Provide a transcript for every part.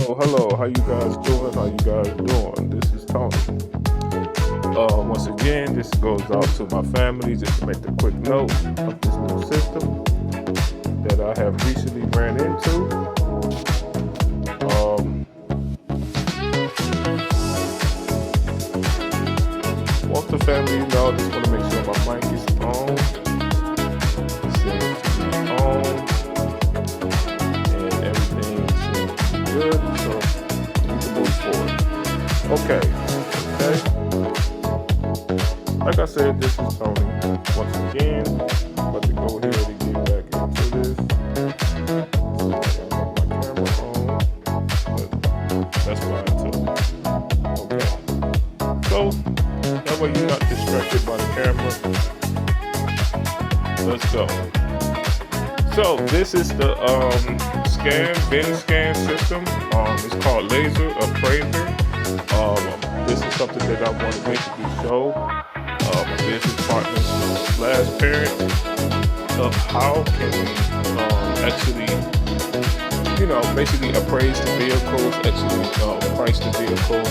Hello. How you guys doing? How you guys doing? This is Tony. Once again, this goes out to my family just to make a quick note of this new system that I have recently ran into. Want the family to know, just want to make sure my mic is on. It seems to be on, and everything seems to be good, so we can move forward. Okay. Like I said, this is Tony. Once again, I'm about to go ahead and get back into this. So I have my camera on, but that's fine too. Okay. So that way you're not distracted by the camera. Let's go. So this is the VIN scan system. It's called Laser Appraiser. This is something that I want to basically show my business partners / parents of how can we actually, basically appraise the vehicles, actually price the vehicles,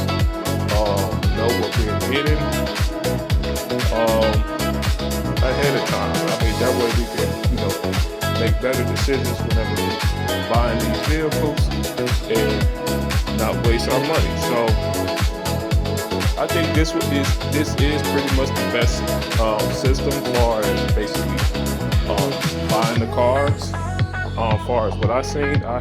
know what we're getting ahead of time. I mean, that way we can, make better decisions whenever we're buying these vehicles and not waste our money. So I think this is pretty much the best system far as basically buying the cars. Far as what I've seen, I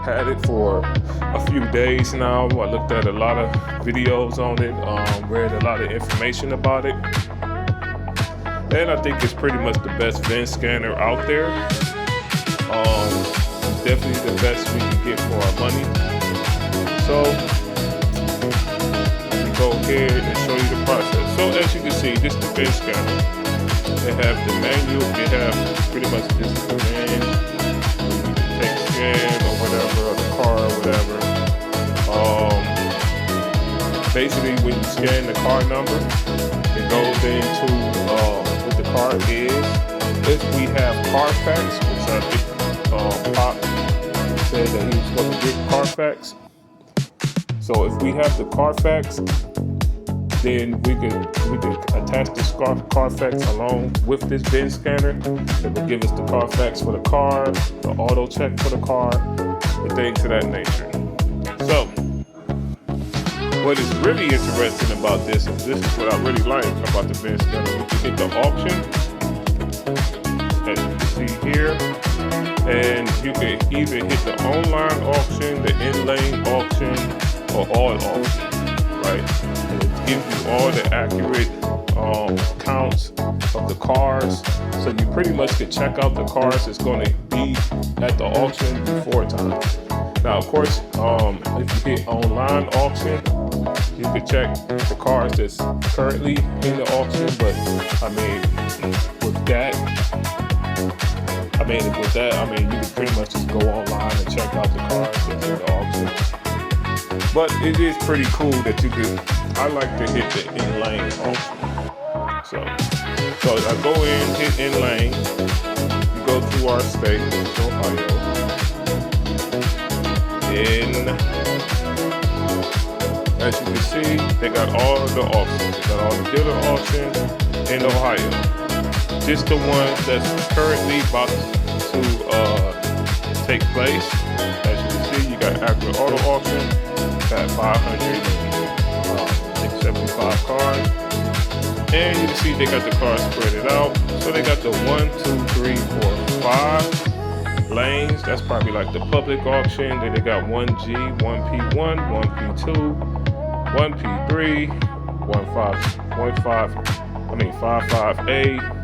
had it for a few days now. I looked at a lot of videos on it, read a lot of information about it, and I think it's pretty much the best VIN scanner out there. Definitely the best we can get for our money. So go ahead and show you the process. So as you can see, this is the VIN scanner. They have the manual. They have pretty much this is the van. You can take scan or whatever, or the car or whatever. Basically, when you scan the car number, it goes into what the car is. If we have Carfax, which I think Pop said that he was going to get Carfax. So if we have the Carfax, then we could attach this Carfax along with this VIN scanner. It will give us the Carfax for the car, the auto check for the car, and things of that nature. So what is really interesting about this, and this is what I really like about the VIN scanner, we can hit the auction, as you can see here, and you can either hit the online auction, the in-lane auction, or all auction, right? And it gives you all the accurate counts of the cars, so you pretty much can check out the cars that's going to be at the auction before time. Now, of course, if you hit online auction, you can check the cars that's currently in the auction. But I mean, with that, you can pretty much just go online and check out the cars that's in the auction. But it is pretty cool that you can. I like to hit the in-lane auction. So I go in, hit in-lane. You go to our state, which is Ohio. And as you can see, they got all the auctions. They got all the dealer auctions in Ohio. Just the ones that's currently about to take place. As you can see, you got Acura Auto Auction, got 575 cars. And you can see they got the cars spread it out. So they got the 1, 2, 3, 4, 5 lanes. That's probably like the public auction. Then they got 1G, 1P1, 1P2, 1P3, 55A.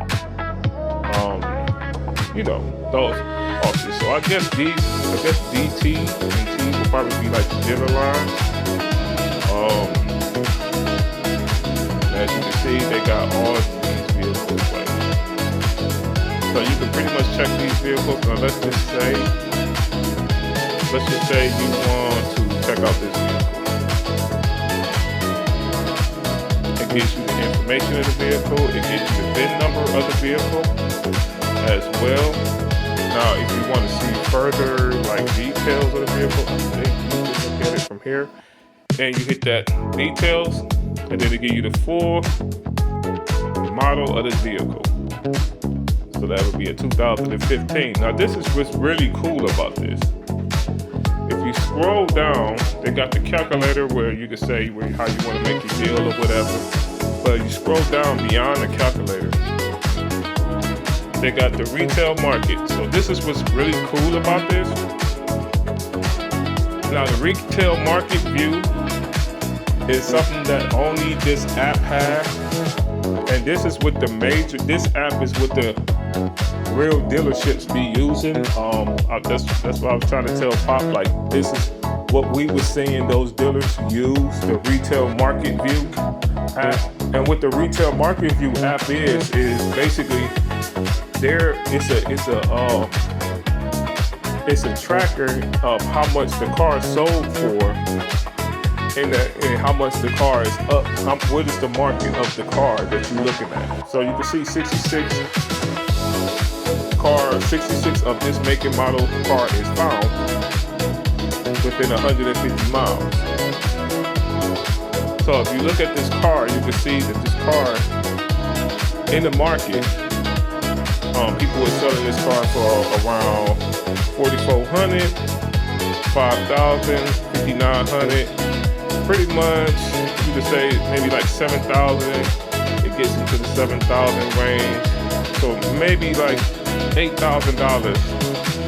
Those auctions. So I guess DT and T will probably be like the dealer line. As you can see, they got all these vehicles like. So you can pretty much check these vehicles. Now let's just say you want to check out this vehicle. It gives you the information of the vehicle. It gives you the VIN number of the vehicle as well. Now, if you want to see further like details of the vehicle, I think you can here, and you hit that details, and then it give you the full model of the vehicle. So that would be a 2015. Now this is what's really cool about this. If you scroll down, they got the calculator where you can say how you want to make your deal or whatever. But you scroll down beyond the calculator, they got the retail market. So this is what's really cool about this. Now the retail market view is something that only this app has. And this is what this app is what the real dealerships be using. That's what I was trying to tell Pop, like this is what we were seeing those dealers use, the retail market view app. And what the retail market view app is basically it's a tracker of how much the car sold for and how much the car is up. What is the market of the car that you're looking at? So you can see 66 of this make and model car is found within 150 miles. So if you look at this car, you can see that this car in the market, people are selling this car for around $4,400, $5,000, $5,900. Pretty much, you could say maybe like $7,000. It gets into the $7,000 range. So maybe like $8,000.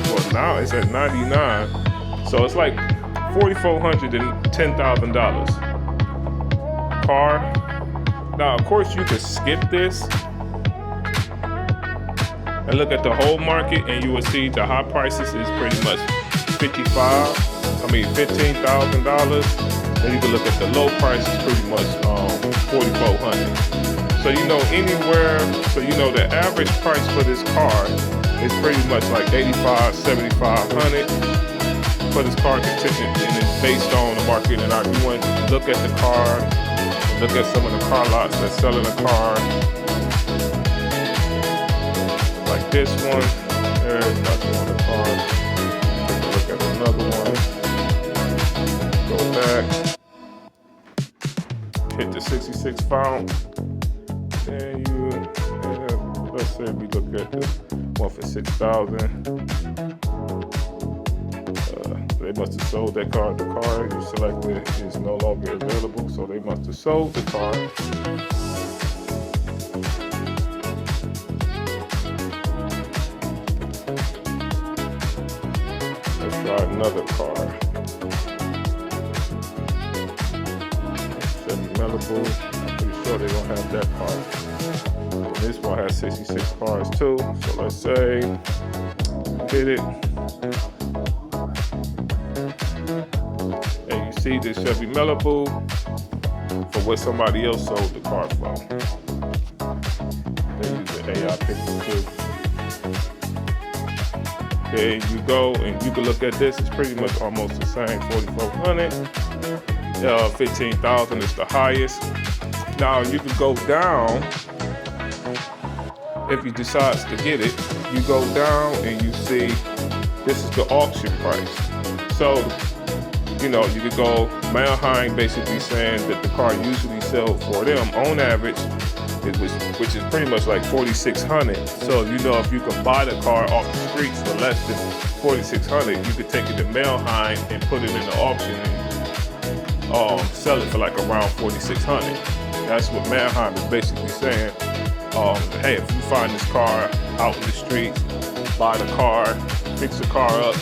Well, now it's at $99,000. So it's like $4,400 and $10,000 car. Now, of course, you could skip this and look at the whole market, and you will see the high prices is pretty much $15,000. And you can look at the low prices, pretty much $4,400. So you know the average price for this car is pretty much like $8,500, $7,500 for this car contingent, and it's based on the market. And if you want to look at the car, look at some of the car lots that's selling a car, like this one. There's nothing on the car. Take a look at another one. Go back. Hit the 66 found. And let's say we look at this one for $6,000. They must have sold that car. The car you selected is no longer available, so they must have sold the car. Let's try another car. Chevy Malibu. I'm pretty sure they don't have that car. And this one has 66 cars too. So let's say hit it. And you see this Chevy Malibu for what somebody else sold the car for. They use the AI picture too. There you go, and you can look at this. It's pretty much almost the same. 4,400. 15,000 is the highest. Now you can go down if you decide to get it. You go down and you see this is the auction price. So you could go Manheim, basically saying that the car usually sells for them on average, which is pretty much like $4,600. So if you can buy the car off the streets for less than $4,600, you could take it to Manheim and put it in the auction and sell it for like around $4,600. That's what Manheim is basically saying. Hey, if you find this car out in the streets, buy the car, fix the car up.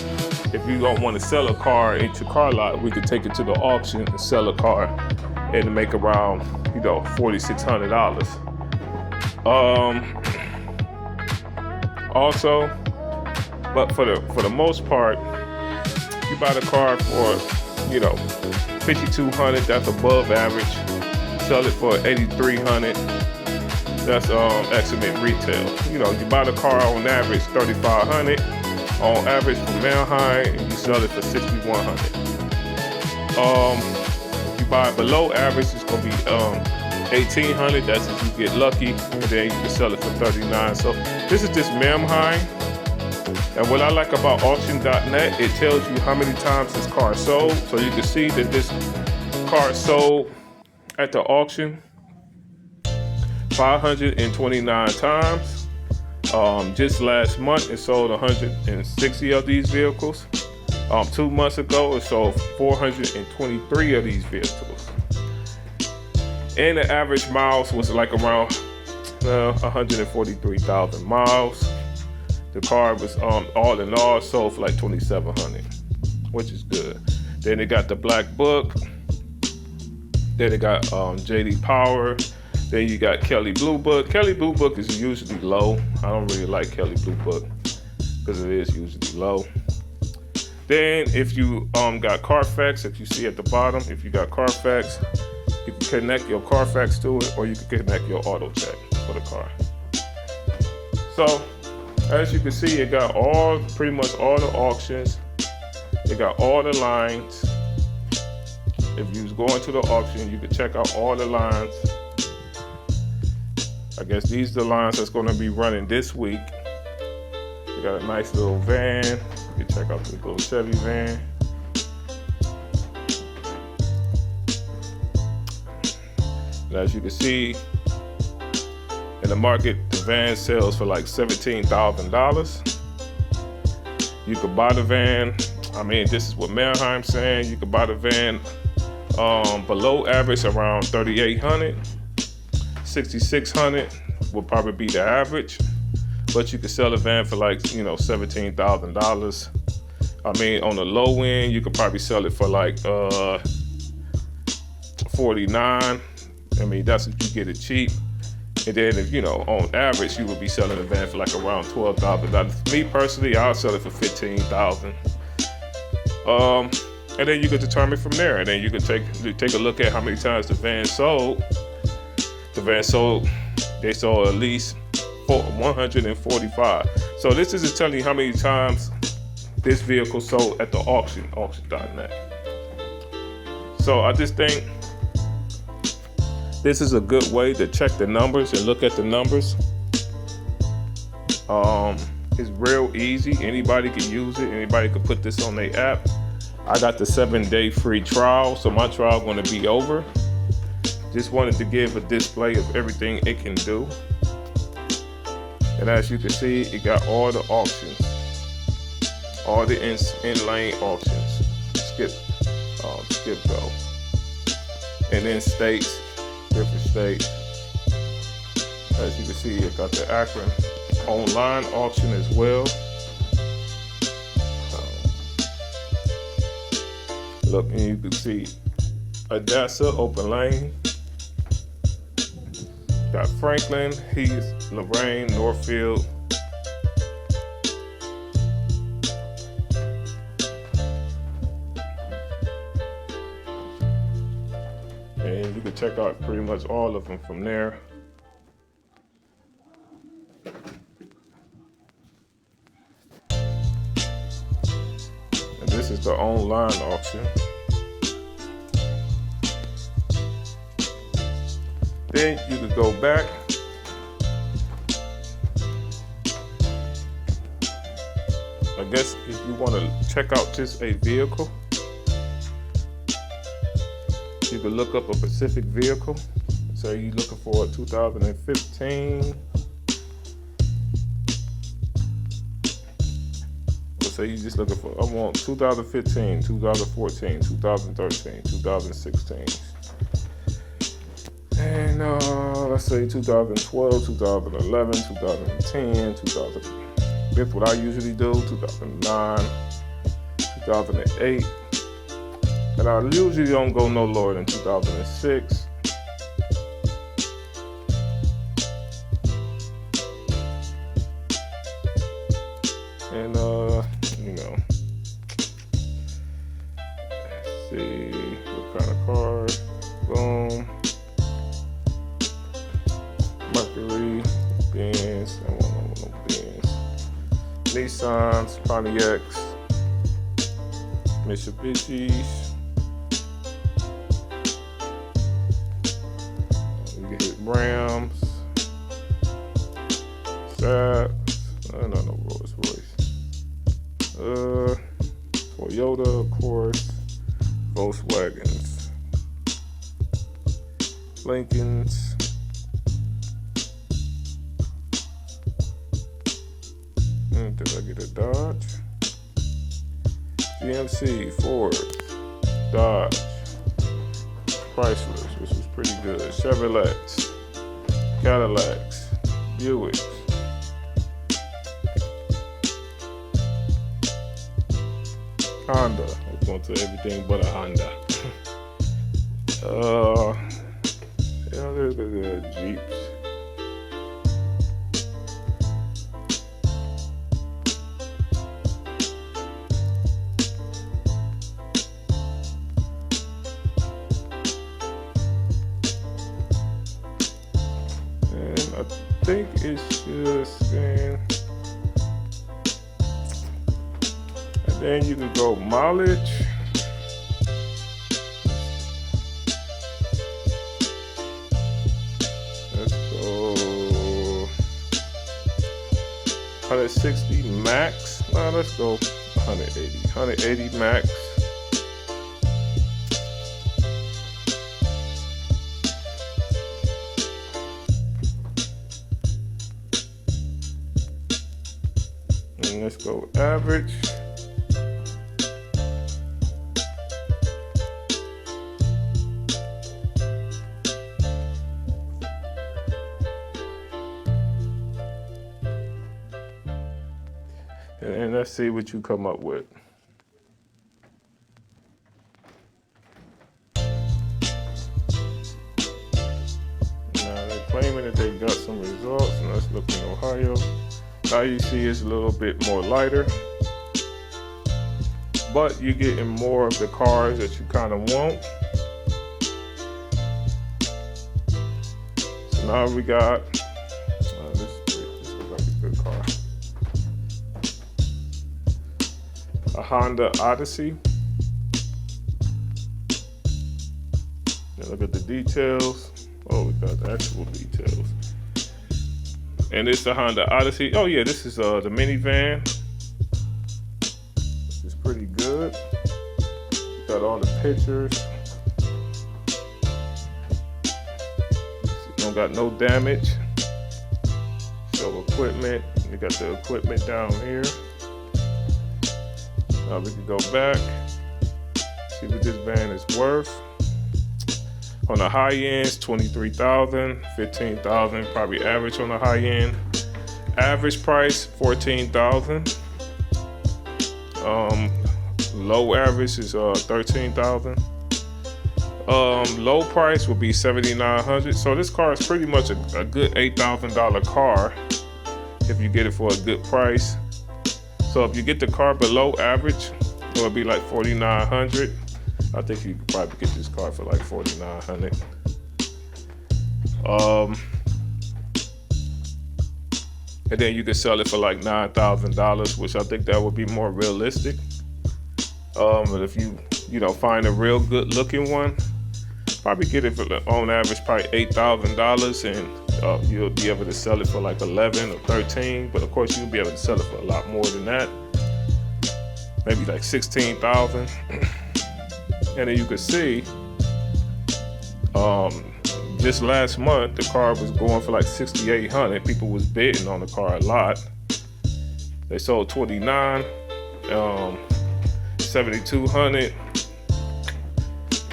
If you don't want to sell a car into car lot, we could take it to the auction and sell a car and make around $4,600. Also, but for the most part, you buy the car for $5,200. That's above average. Sell it for $8,300. That's estimate retail. You buy the car on average $3,500. On average from Manheim, and you sell it for $6,100. If you buy below average, it's gonna be $1,800. That's if you get lucky, and then you can sell it for $39,000. So this is just Manheim. And what I like about auction.net, it tells you how many times this car sold. So you can see that this car sold at the auction 529 times. Just last month, it sold 160 of these vehicles. 2 months ago, it sold 423 of these vehicles. And the average miles was like around 143,000 miles. The car was all in all sold for like 2,700, which is good. Then they got the Black Book. Then they got JD Power. Then you got Kelley Blue Book. Kelley Blue Book is usually low. I don't really like Kelley Blue Book because it is usually low. Then if you got Carfax, if you see at the bottom, if you got Carfax, you can connect your Carfax to it, or you can connect your auto check for the car. So as you can see, it got pretty much all the auctions. It got all the lines. If you was going to the auction, you could check out all the lines. I guess these are the lines that's going to be running this week. We got a nice little van. You can check out the little Chevy van. And as you can see, in the market, the van sells for like $17,000. You could buy the van. I mean, this is what Manheim's saying. You could buy the van below average around $3,800. $6,600 would probably be the average. But you could sell a van for like, $17,000. I mean, on the low end, you could probably sell it for like $49,000. I mean, that's if you get it cheap. And then if, on average, you would be selling a van for like around $12,000. Me personally, I'll sell it for $15,000. And then you could determine from there. And then you could take a look at how many times the van sold. They sold at least 145. So this is just telling you how many times this vehicle sold at the auction.net. So I just think this is a good way to check the numbers and look at the numbers. It's real easy. Anybody can use it. Anybody can put this on their app. I got the 7-day free trial, so my trial going to be over. Just wanted to give a display of everything it can do. And as you can see, it got all the auctions, all the in-lane auctions. Skip go. And then states, different states. As you can see, it got the Akron online auction as well. Look, and you can see Adassa, open lane. Got Franklin, Heath, Lorraine, Northfield. And you can check out pretty much all of them from there. And this is the online auction. Then you could go back. I guess if you want to check out just a vehicle, you could look up a specific vehicle. So you're looking for a 2015. So you just looking for, I want 2015, 2014, 2013, 2016. And let's say 2012, 2011, 2010, 2000. That's what I usually do. 2009, 2008. And I usually don't go no lower than 2006. And let's see what kind of car. Boom. Mercury, Benz, I don't want no Benz. Nissans, Pontiacs, Mitsubishis. You can hit Rams, Saabs. No Rolls Royce. Volkswagens, Lincolns, did I get a Dodge? GMC, Ford, Dodge, Chrysler, which is pretty good, Chevrolets, Cadillacs, Buicks, Honda. I'm going to everything but a Honda. Yeah, there's the Jeeps. And I think it's just saying. And then you can go mileage. Let's go 160 max. No, let's go 180. 180 max. And let's go average. And let's see what you come up with. Now they're claiming that they got some results, and let's look in Ohio. Now you see it's a little bit more lighter, but you're getting more of the cars that you kind of want. So now we got, this looks like a good car. A Honda Odyssey. Now look at the details. Oh, we got the actual details. And it's the Honda Odyssey. Oh yeah, this is the minivan. Which is pretty good. Got all the pictures. Don't got no damage. Show equipment. You got the equipment down here. Now we can go back, see what this van is worth. On the high end, it's $23,000, $15,000, probably average on the high end. Average price, $14,000. Low average is $13,000. Low price would be $7,900. So this car is pretty much a good $8,000 car if you get it for a good price. So if you get the car below average, it'll be like $4,900. I think you could probably get this car for like $4,900. And then you can sell it for like $9,000, which I think that would be more realistic. But if you find a real good looking one, probably get it for on average probably $8,000, and you'll be able to sell it for like 11 or 13. But of course you'll be able to sell it for a lot more than that, maybe like 16,000. And then you can see, just last month the car was going for like 6,800. People was bidding on the car a lot. They sold 29, 7,200.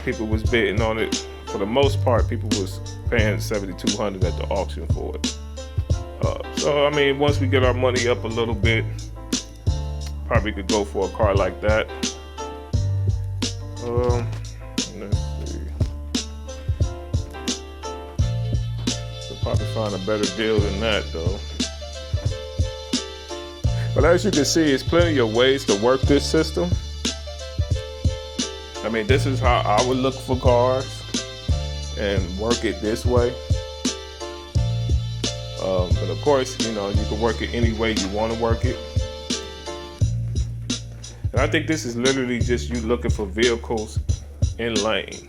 People was bidding on it. For the most part, people was paying 7,200 at the auction for it. So I mean, once we get our money up a little bit, probably could go for a car like that. Let's see. Could probably find a better deal than that though. But as you can see, it's plenty of ways to work this system. I mean, this is how I would look for cars and work it this way. But of course, you can work it any way you want to work it. And I think this is literally just you looking for vehicles in lane.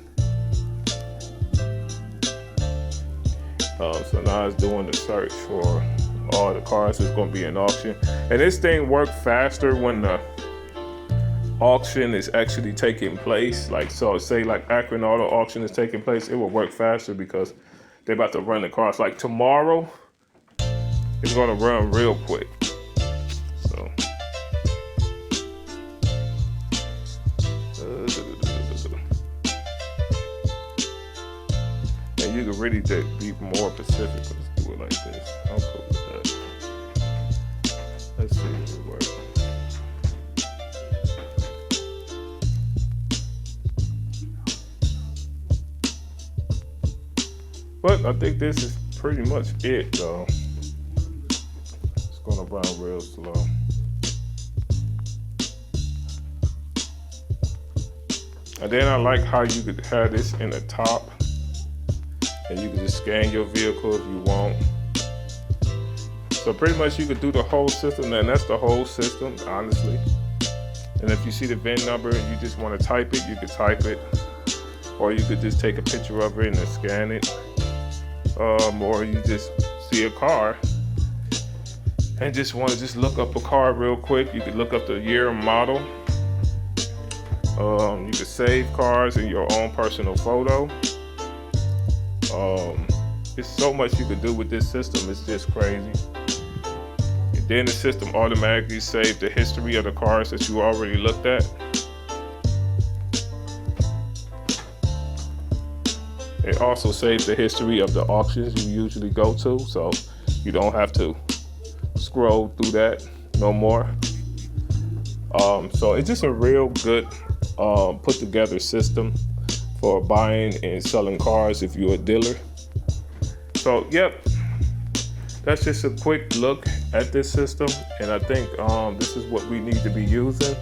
So now it's doing the search for all the cars that's going to be in auction. And this thing works faster when the auction is actually taking place, like, so say like Akron Auto Auction is taking place, it will work faster because they're about to run the cars. Like tomorrow, it's gonna run real quick. So and you can really be more specific. Let's do it like this. I'm cool with that. Let's see if it works. But I think this is pretty much it, though. It's gonna run real slow. And then I like how you could have this in the top, and you can just scan your vehicle if you want. So pretty much you could do the whole system, and that's the whole system, honestly. And if you see the VIN number and you just want to type it, you could type it, or you could just take a picture of it and then scan it. Or you just see a car and just want to just look up a car real quick. You could look up the year and model. You could save cars in your own personal photo. There's so much you could do with this system. It's just crazy. And then the system automatically saves the history of the cars that you already looked at. It also saves the history of the auctions you usually go to, so you don't have to scroll through that no more. So it's just a real good put together system for buying and selling cars if you're a dealer. So yep, that's just a quick look at this system, and I think this is what we need to be using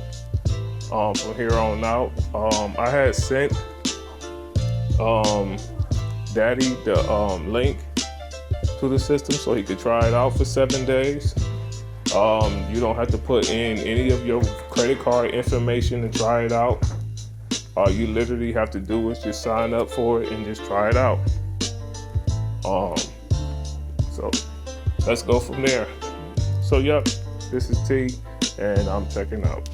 from here on out. I had sent Daddy the link to the system so he could try it out for 7 days. You don't have to put in any of your credit card information to try it out. All you literally have to do is just sign up for it and just try it out. So let's go from there. So yep, this is T, and I'm checking out.